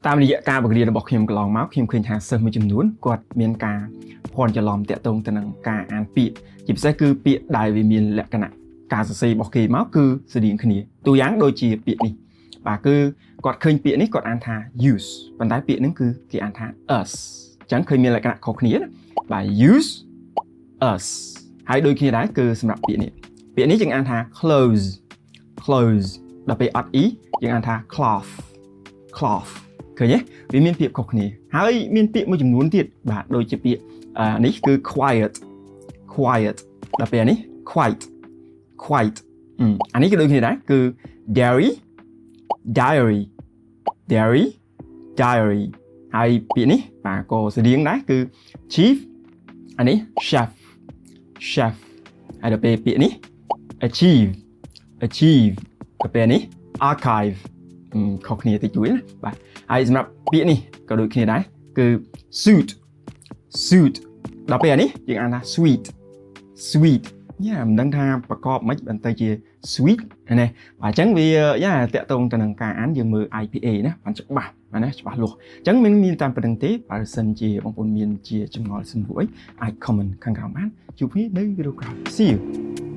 តាមរយៈការបង្រៀនរបស់ខ្ញុំកន្លងមកខ្ញុំឃើញថាសិស្សមួយចំនួនគាត់មានការភ័ន្តច្រឡំតាក់ទងទៅនឹងការអានពាក្យជាពិសេសគឺពាក្យដែលវាមានលក្ខណៈការសរសេររបស់គេមកគឺស្រដៀងគ្នាទូយ៉ាងដូចជាពាក្យនេះបាទគឺគាត់ឃើញពាក្យនេះគាត់អានថា use ប៉ុន្តែពាក្យហ្នឹងគឺគេអានថា us អញ្ចឹងឃើញមានលក្ខណៈខុសគ្នាណាបាទ use us ហើយដូចគ្នាដែរគឺសម្រាប់ពាក្យនេះយើងអានថា close ដល់ពេលអត់ e យើងអានថា cloth ឃើញទេវាមានពាក្យខុសគ្នាហើយមានពាក្យមួយចំនួនទៀតបាទដូចជាពាក្យនេះគឺ quiet ដល់ពេលនេះ quiet អានេះក៏ដូចគ្នាដែរគឺ diary ហើយពាក្យនេះបាទក៏ស្រដៀងដែរគឺ chief អានេះ chef ហើយដល់ពេលពាក្យនេះ achieve ដល់ពេលនេះ archive ខុសគ្នាតិចតួចណាបាទហើយសម្រាប់ពាក្យនេះក៏ដូចគ្នាដែរគឺ suit ដល់ពេលនេះយើងអានថា sweet មិនដឹងថាប្រកបមិនបន្តិចជា sweet ណាបាទអញ្ចឹងវាតាក់ទងទៅនឹងការអានយើងមើល IPA ណាបានច្បាស់ណាច្បាស់លាស់អញ្ចឹងមានតាមប៉ុណ្្នឹងទេបើសិនជាបងប្អូនមានជាចម្ងល់សំណួរអីអាច comment ខាងក្រោមបានជួបគ្នានៅវីដេអូក្រោយ See you